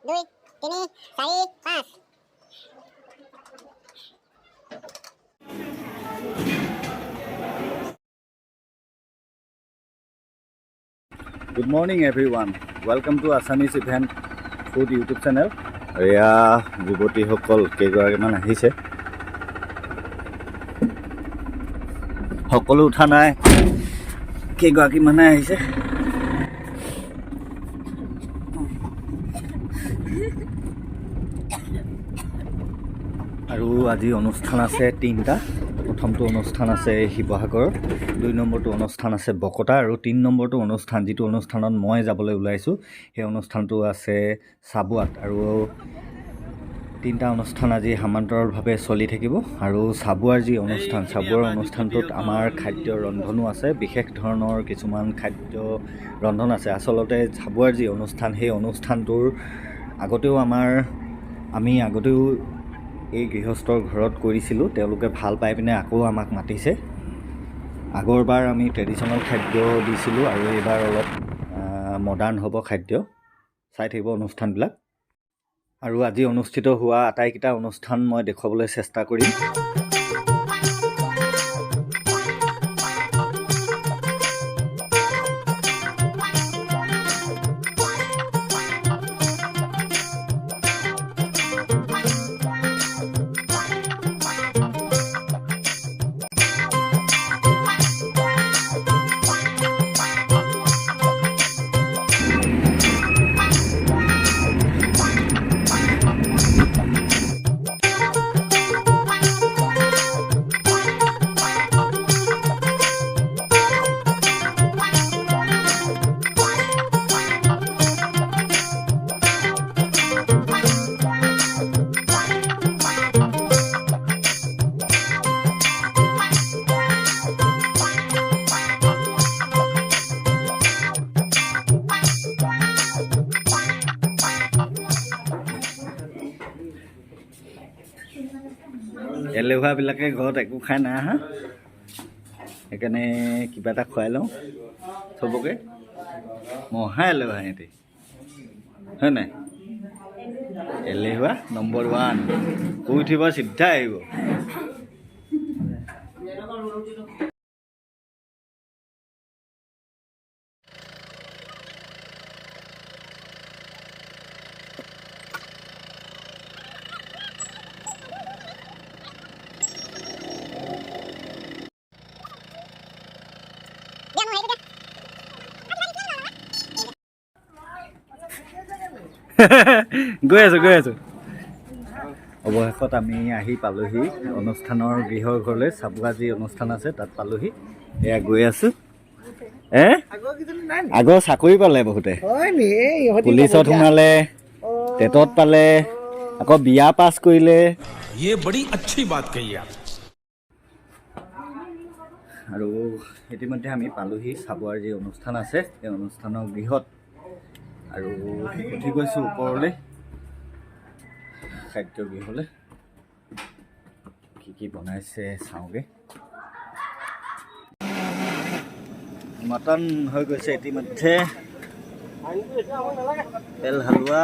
2, 3, 4, 5. Good morning everyone. Welcome to Assamese Event Food YouTube channel. এয়া যুৱতীসকল কেইগৰাকীমান আহিছে। সকলো উঠা নাই, কেইগৰাকীমানে আহিছে। আৰু আজি অনুষ্ঠান আছে তিনিটা। প্ৰথমটো অনুষ্ঠান আছে শিৱসাগৰ, 2 নম্বৰটো অনুষ্ঠান আছে বকতা, আৰু 3 নম্বৰটো অনুষ্ঠান যিটো অনুষ্ঠানত মই যাবলৈ ওলাইছোঁ সেই অনুষ্ঠানটো আছে চাবুৱাত। আৰু তিনিটা অনুষ্ঠান আজি সমান্তৰালভাৱে চলি থাকিব। আৰু চাবুৱাৰ যি অনুষ্ঠান, চাবুৱাৰ অনুষ্ঠানটোত আমাৰ খাদ্য ৰন্ধনো আছে, বিশেষ ধৰণৰ কিছুমান খাদ্য ৰন্ধন আছে। আচলতে চাবুৱাৰ যি অনুষ্ঠান সেই অনুষ্ঠানটোৰ আগতেও আমি আগতেও এই গৃহস্থৰ ঘৰত কৰিছিলোঁ। তেওঁলোকে ভাল পাই পিনে আকৌ আমাক মাতিছে। আগৰবাৰ আমি ট্ৰেডিশ্যনেল খাদ্য দিছিলোঁ আৰু এইবাৰ অলপ মডাৰ্ণ হ'ব খাদ্য। চাই থাকিব অনুষ্ঠানবিলাক। আৰু আজি অনুষ্ঠিত হোৱা আটাইকেইটা অনুষ্ঠান মই দেখুৱাবলৈ চেষ্টা কৰিম। এলেহুৱাবিলাকে ঘৰত একো খাই নাই আহা, সেইকাৰণে কিবা এটা খুৱাই লওঁ চবকে। মহা এলেহুৱা সিহঁতি, হয় নাই? এলেহুৱা নম্বৰ 1। শুই উঠিব চিধা আহিব। গৈ আছো। অৱশেষত আমি আহি পালোহি অনুষ্ঠানৰ গৃহৰ ঘৰলৈ। চাবুৱা যি অনুষ্ঠান আছে তাত পালোহি। এয়া গৈ আছো। আগৰ চাকৰি পালে বহুতে, পুলিচত সোমালে, টেটত পালে, আকৌ বিয়া পাছ কৰিলে। আৰু ইতিমধ্যে আমি পালোহি চাবুৱাৰ যি অনুষ্ঠান আছে সেই অনুষ্ঠানৰ গৃহত। আৰু উঠি গৈছোঁ ওপৰলৈ খাদ্য গৃহলৈ। কি বনাইছে চাওঁগৈ। মটন হৈ গৈছে ইতিমধ্যে, তেল হালোৱা,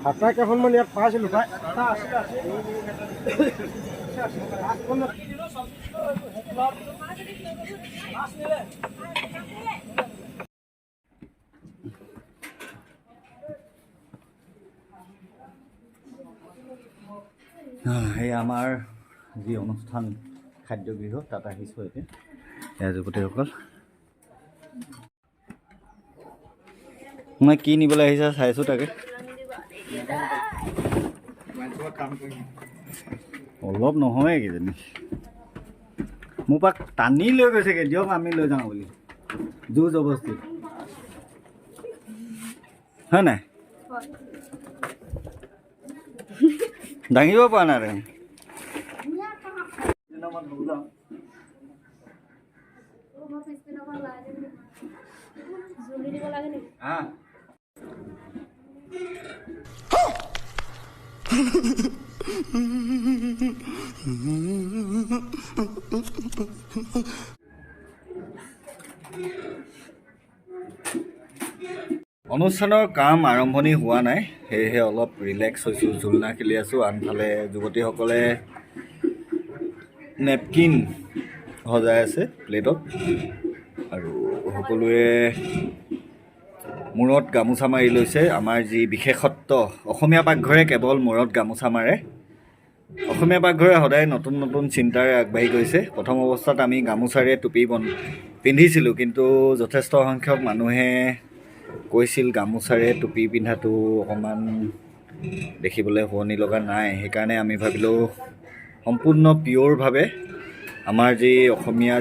হাতা কেইখনমান ইয়াত পাইছিলোঁ পাই। এই আমাৰ যি অনুষ্ঠান খাদ্যগৃহ তাত আহিছোঁ এতিয়া। এয়া যুৱতীসকল, মই কি নিবলৈ আহিছা চাইছোঁ তাকে। অলপ নহয় কিজানি, মোৰ পৰা টানি লৈ গৈছেগৈ, দিয়ক আমি লৈ যাওঁ বুলি জোৰ জবস্তি, হয় নাই? দাঙিব পৰা নাই দেখোন। অনুষ্ঠানৰ কাম আৰম্ভণি হোৱা নাই, সেয়েহে অলপ ৰিলেক্স হৈছোঁ, ঝুলনা খেলি আছোঁ। আনফালে যুৱতীসকলে নেপকিন সজাই আছে প্লেটত, আৰু সকলোৱে মূৰত গামোচা মাৰি লৈছে। আমাৰ যি বিশেষত্ব, অসমীয়া পাকঘৰে কেৱল মূৰত গামোচা মাৰে। অসমীয়া পাকঘৰে সদায় নতুন নতুন চিন্তাৰে আগবাঢ়ি গৈছে। প্ৰথম অৱস্থাত আমি গামোচাৰে টুপি পিন্ধিছিলোঁ, কিন্তু যথেষ্ট সংখ্যক মানুহে কৈছিল গামোচাৰে টুপি পিন্ধাটো অকণমান দেখিবলৈ শুৱনি লগা নাই। সেইকাৰণে আমি ভাবিলোঁ সম্পূৰ্ণ পিয়'ৰভাৱে আমাৰ যি অসমীয়া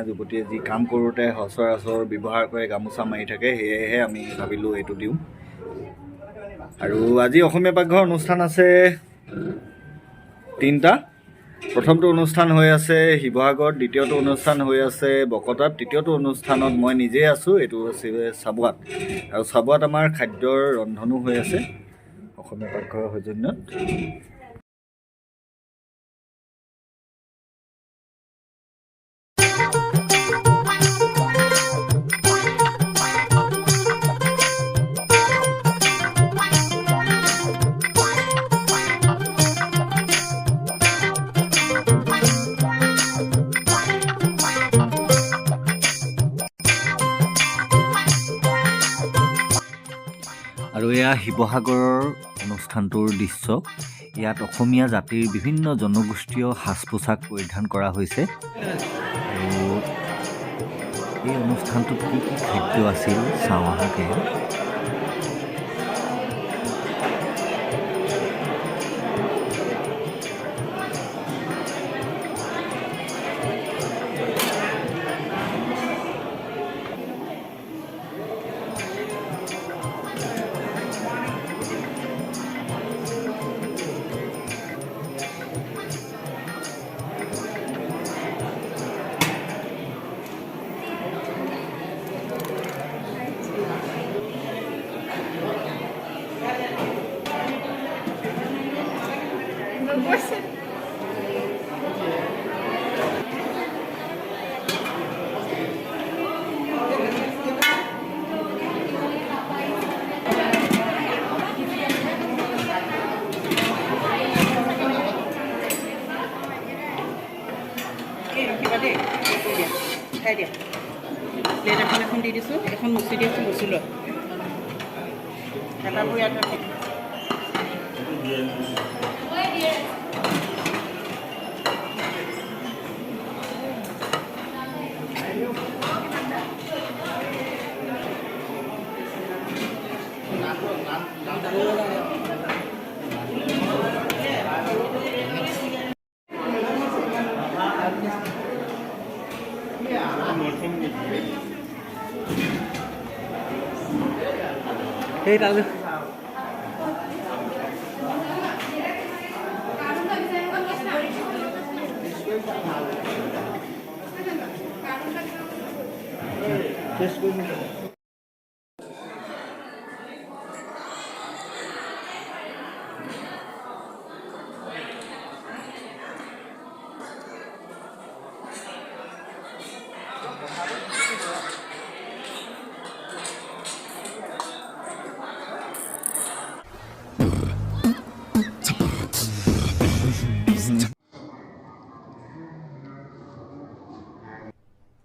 যুৱতীয়ে যি কাম কৰোঁতে সচৰাচৰ ব্যৱহাৰ কৰে, গামোচা মাৰি থাকে, সেয়েহে আমি ভাবিলোঁ এইটো দিওঁ। আৰু আজি অসমীয়া পাকঘৰ অনুষ্ঠান আছে 3টা। প্ৰথমটো অনুষ্ঠান হৈ আছে শিৱসাগৰত, দ্বিতীয়টো অনুষ্ঠান হৈ আছে বকতাত, তৃতীয়টো অনুষ্ঠানত মই নিজেই আছোঁ, এইটো হৈছে চাবুৱাত। আৰু চাবুৱাত আমাৰ খাদ্যৰ ৰন্ধনো হৈ আছে অসমীয়া পাকঘৰৰ সৌজন্যত। আৰু এয়া শিৱসাগৰৰ অনুষ্ঠানটোৰ দৃশ্য। ইয়াত অসমীয়া জাতিৰ বিভিন্ন জনগোষ্ঠীয় সাজ পোছাক পৰিধান কৰা হৈছে। আৰু এই অনুষ্ঠানটোত কি কি খাদ্য আছিল চাওঁ আহোঁকে। খাই দিয়া প্লেট এখন দি দিছোঁ, এখন মুচি দি আছোঁ, মুচি লয় এটাবোৰ ইয়াত ৰাখি সেই তালৈ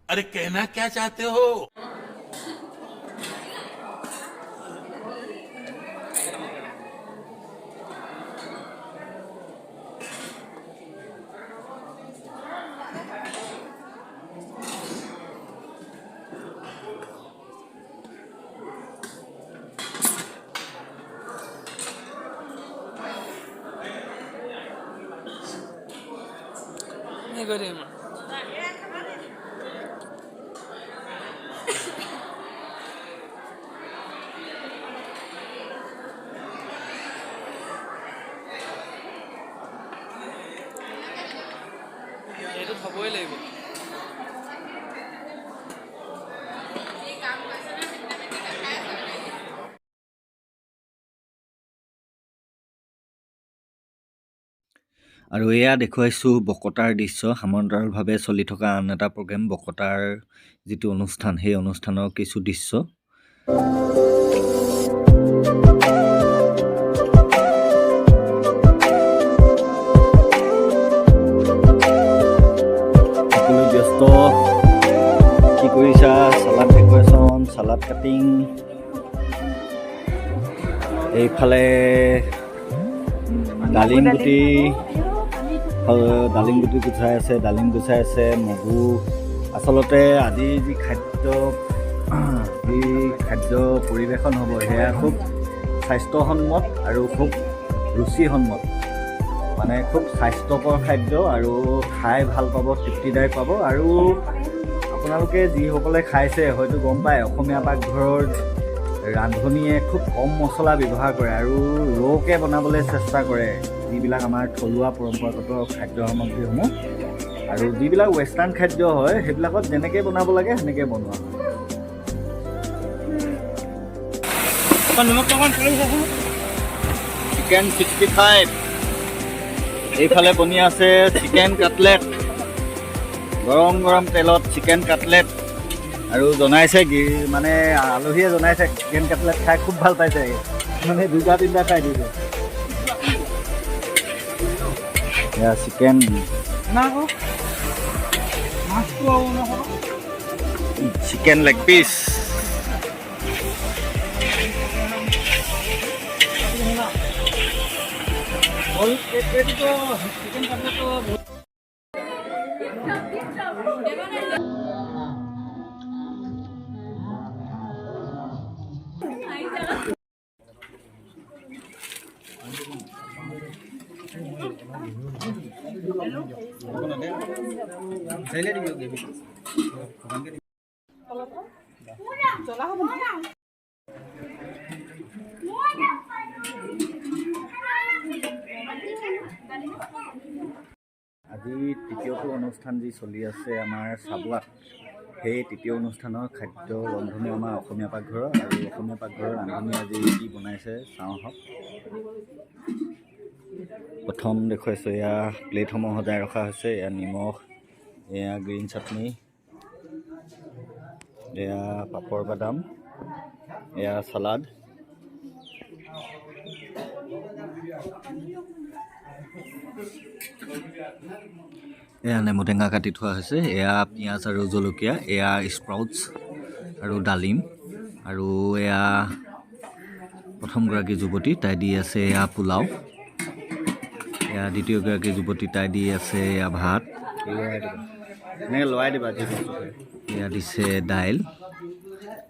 अरे कहना क्या चाहते हो? नहीं करे मां এইটো থবই লাগিব। আৰু এয়া দেখুৱাইছোঁ বকতাৰ দৃশ্য। সমান্তৰালভাৱে চলি থকা আন এটা প্ৰগ্ৰেম বকতাৰ যিটো অনুষ্ঠান, সেই অনুষ্ঠানৰ কিছু দৃশ্য। সকলো ব্যস্ত। কি কৰিছা? Salad decoration, salad cutting. এইফালে ডালিম গুটি গুচাই আছে, ডালিম গুচাই আছে, মগু। আচলতে আজি যি খাদ্য পৰিৱেশন হ'ব সেয়া খুব স্বাস্থ্যসন্মত আৰু খুব ৰুচিসন্মত, মানে খুব স্বাস্থ্যকৰ খাদ্য আৰু খাই ভাল পাব, তৃপ্তিদায়ক পাব। আৰু আপোনালোকে যিসকলে খাইছে হয়তো গম পায় অসমীয়া পাকঘৰৰ ৰান্ধনীয়ে খুব কম মছলা ব্যৱহাৰ কৰে আৰু ল'কে বনাবলৈ চেষ্টা কৰে যিবিলাক আমাৰ থলুৱা পৰম্পৰাগত খাদ্য সামগ্ৰীসমূহ। আৰু যিবিলাক ৱেষ্টাৰ্ণ খাদ্য হয় সেইবিলাকত যেনেকৈ বনাব লাগে সেনেকৈ বনোৱা হয়। চিকেন 65। এইফালে বনি আছে চিকেন কাটলেট, গৰম গৰম তেলত চিকেন কাটলেট। আৰু জনাইছে মানে আলহীয়ে জনাইছে চিকেন কাটলেট খাই খুব ভাল পাইছে, মানে 2-3টা খাই দিছে। এয়া চিকেন চিকেন লেগ পিচ। আজি তৃতীয়টো অনুষ্ঠান যি চলি আছে আমাৰ চাবুৱাত, সেই তৃতীয় অনুষ্ঠানৰ খাদ্য ৰন্ধনী আমাৰ অসমীয়া পাকঘৰৰ। আৰু অসমীয়া পাকঘৰৰ ৰান্ধনী আজি কি বনাইছে চাওঁ আহক। প্ৰথম দেখুৱাইছোঁ এয়া প্লেটসমূহ সজাই ৰখা হৈছে। এয়া নিমখ, এয়া গ্ৰীণ চাটনি, এয়া পাপৰ বাদাম, এয়া চালাড, এয়া নেমু টেঙা কাটি থোৱা হৈছে, এয়া পিঁয়াজ আৰু জলকীয়া, এয়া স্প্ৰাউটছ আৰু ডালিম। আৰু এয়া প্ৰথমগৰাকী যুৱতী, তাই দি আছে এয়া পোলাও। এয়া দ্বিতীয়গৰাকী যুৱতী, তাই দি আছে এয়া ভাত। এনেকৈ লৰাই দিবা। এয়া দিছে দাইল,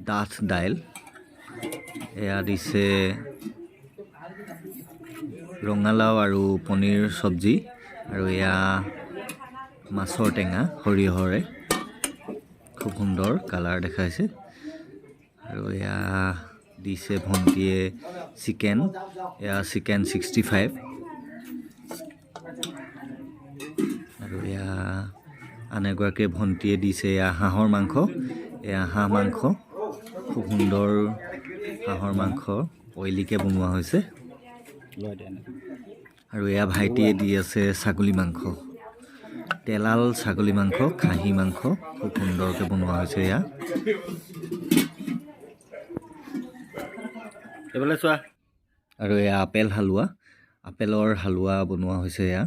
ডাঠ দাইল। এয়া দিছে ৰঙালাও আৰু পনীৰ চব্জি। আৰু এয়া মাছৰ টেঙা সৰিয়হৰে, খুব সুন্দৰ কালাৰ দেখাইছে। আৰু এয়া দিছে ভণ্টিয়ে চিকেন, এয়া চিকেন 65। আৰু এয়া আন এগৰাকী ভণ্টিয়ে দিছে এয়া হাঁহৰ মাংস, এয়া হাঁহ মাংস, খুব সুন্দৰ হাঁহৰ মাংস, অইলিকৈ বনোৱা হৈছে। আৰু এয়া ভাইটিয়ে দি আছে ছাগলী মাংস, তেলাল ছাগলী মাংস, খাহী মাংস, খুব সুন্দৰকৈ বনোৱা হৈছে। এয়া এইফালে চোৱা। আৰু এয়া আপেল হালোৱা, আপেলৰ হালোৱা বনোৱা হৈছে। এয়া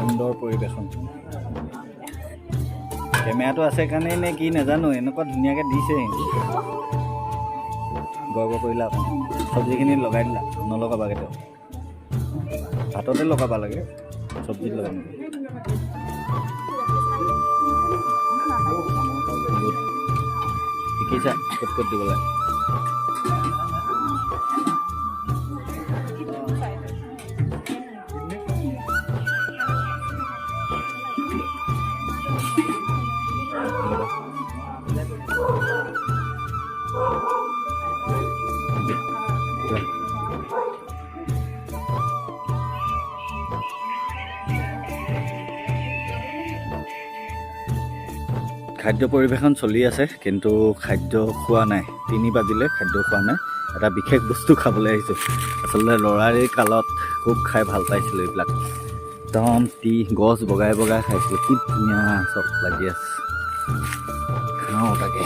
সুন্দৰ পৰিৱেশন। কেমেৰাটো আছে কাৰণে নে কি নাজানো এনেকুৱা ধুনীয়াকৈ দিছে গৰ্ব কৰিলা আপুনি চব্জিখিনি লগাই দিলা নলগাবা কেতিয়াও ভাততে লগাবা লাগে চব্জিত লগাব শিকিছা ক'ত ক'ত দিব লাগে খাদ্য পৰিৱেশন চলি আছে কিন্তু খাদ্য খোৱা নাই 3 বাজিলে খাদ্য খোৱা নাই এটা বিশেষ বস্তু খাবলৈ আহিছোঁ আচলতে ল'ৰাৰ কালত খুব খাই ভাল পাইছিলোঁ এইবিলাক একদম গছ বগাই বগাই খাইছিলোঁ কি ধুনীয়া চব লাগি আছে খাওঁ তাকে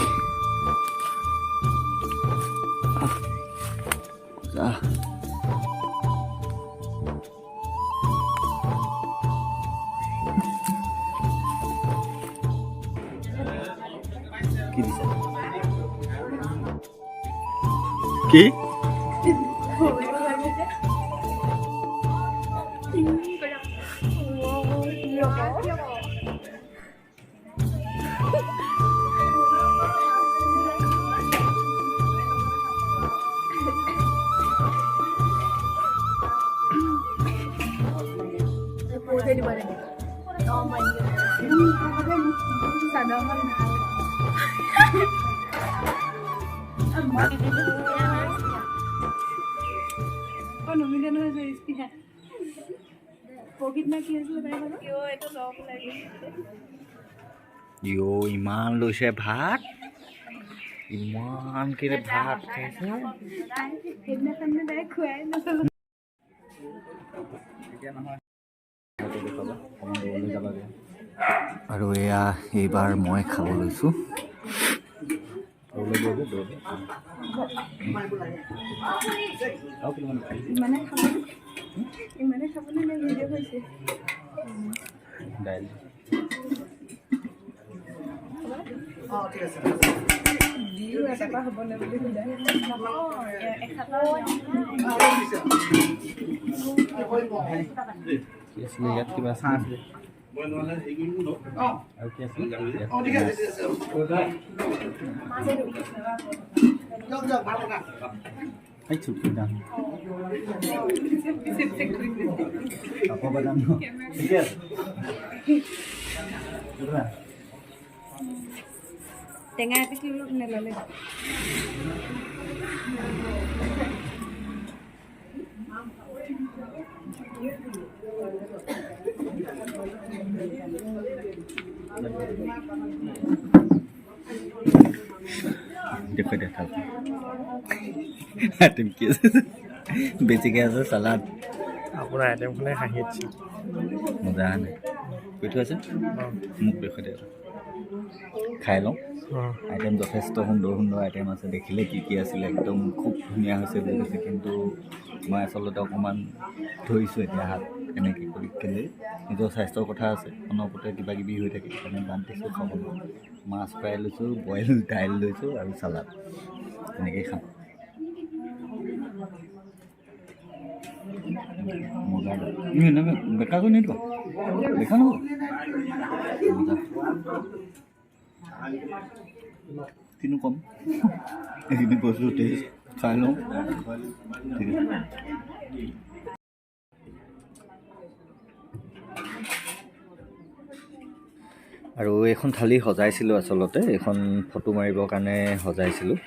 কি দিছে কি ইমান লৈছে ভাত ইমান কেনে ভাত খাইছে আৰু এয়া এইবাৰ মই খাব লৈছোঁ দাইল ইয়াত কিবা চাহ আছে আৰু কি আছে এই চুপি দাম আপো বাদাম ঠিক আছে টেঙা এটা কি নেলালে देखो देखा आइटम की बेसिक আছে সালাদ আপোনাৰ আইটেমখনে হাঁহি আছে মজা আনে কৈ থৈ আছে মোক দেখো দে খাই লওঁ আইটেম যথেষ্ট সুন্দৰ সুন্দৰ আইটেম আছে দেখিলে কি কি আছিলে একদম খুব ধুনীয়া হৈছে বুলি কৈছে কিন্তু মই আচলতে অকণমান ধৰিছোঁ এতিয়া হাত এনেকৈ কৰি কেলে নিজৰ স্বাস্থ্যৰ কথা আছে অনবৰতে কিবা কিবি হৈ থাকে সেইকাৰণে বান্ধিছোঁ খাবলৈ মাছ ফ্ৰাই লৈছোঁ বইল দাইল লৈছোঁ আৰু চালাড এনেকৈ খাওঁ মজা বেকা কৰি নিদিবা দেখা নহ'ব কিনো কম এইখিনি বস্তু টেষ্ট খাই লওঁ ঠিক আছে আৰু এইখন থালি সজাইছিলোঁ আচলতে এইখন ফটো মাৰিবৰ কাৰণে সজাইছিলোঁ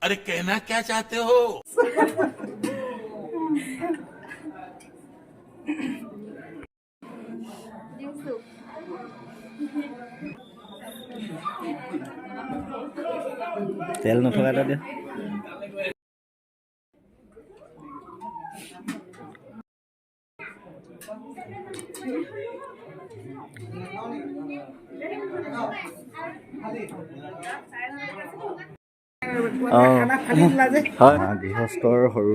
अरे कहना क्या चाहते हो তেল নথকা এটা দিয়া গৃহস্থৰ সৰু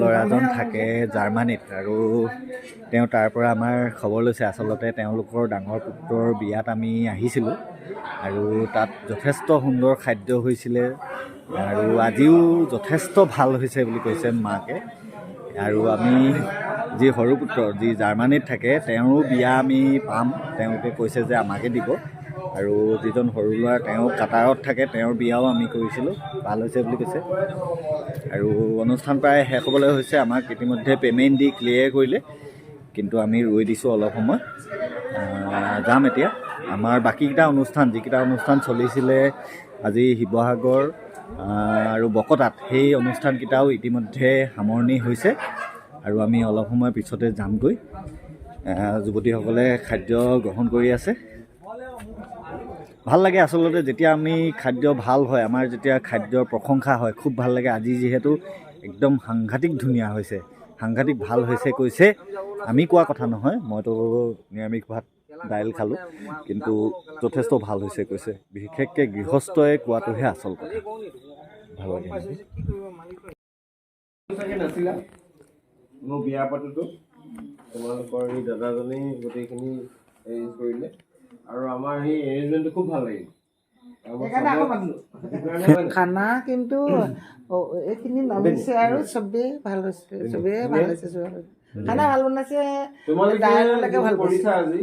ল'ৰাজন থাকে জাৰ্মানীত আৰু তেওঁ তাৰ পৰা আমাৰ খবৰ লৈছে। আচলতে তেওঁলোকৰ ডাঙৰ পুত্ৰৰ বিয়াত আমি আহিছিলোঁ আৰু তাত যথেষ্ট সুন্দৰ খাদ্য হৈছিলে আৰু আজিও যথেষ্ট ভাল হৈছে বুলি কৈছে মাকে। আৰু আমি যি সৰু পুত্ৰ যি জাৰ্মানীত থাকে তেওঁৰো বিয়া আমি পাম, তেওঁলোকে কৈছে যে আমাকে দিব। আৰু যিজন সৰু ল'ৰা তেওঁ কাটাৰত থাকে তেওঁৰ বিয়াও আমি কৰিছিলোঁ, ভাল হৈছে বুলি কৈছে। আৰু অনুষ্ঠান প্ৰায় শেষ হ'বলৈ হৈছে। আমাক ইতিমধ্যে পে'মেণ্ট দি ক্লিয়াৰ কৰিলে, কিন্তু আমি ৰৈ দিছোঁ অলপ সময়। যাম এতিয়া। আমাৰ বাকীকেইটা অনুষ্ঠান যিকেইটা অনুষ্ঠান চলিছিলে আজি শিৱসাগৰ আৰু বকতাত, সেই অনুষ্ঠানকেইটাও ইতিমধ্যে সামৰণি হৈছে আৰু আমি অলপ সময় পিছতে যামগৈ। যুৱতীসকলে খাদ্য গ্ৰহণ কৰি আছে। ভাল লাগে আচলতে যেতিয়া আমি খাদ্য ভাল হয়, আমাৰ যেতিয়া খাদ্যৰ প্ৰশংসা হয় খুব ভাল লাগে। আজি যিহেতু একদম সাংঘাতিক ধুনীয়া হৈছে, সাংঘাতিক ভাল হৈছে কৈছে। আমি কোৱা কথা নহয়, মইতো নিৰামিষ ভাত দাইল খালোঁ, কিন্তু যথেষ্ট ভাল হৈছে কৈছে। বিশেষকৈ গৃহস্থই কোৱাটোহে আচল কথা। ভাল লাগে। মোৰ বিয়া পাতোঁতো তোমালোকৰ এই দাদাজনেই গোটেইখিনি এৰেঞ্জ কৰিলে আৰু আমাৰ সেই এৰেঞ্জমেণ্টটো খুব ভাল লাগিল। খানা কিন্তু এইখিনি নামিছে আৰু চবেই ভাল হৈছে, চবেই ভাল হৈছে। খানা ভাল বনাইছে, তোমালোকে দাইললৈকে ভাল কৰিছা আজি।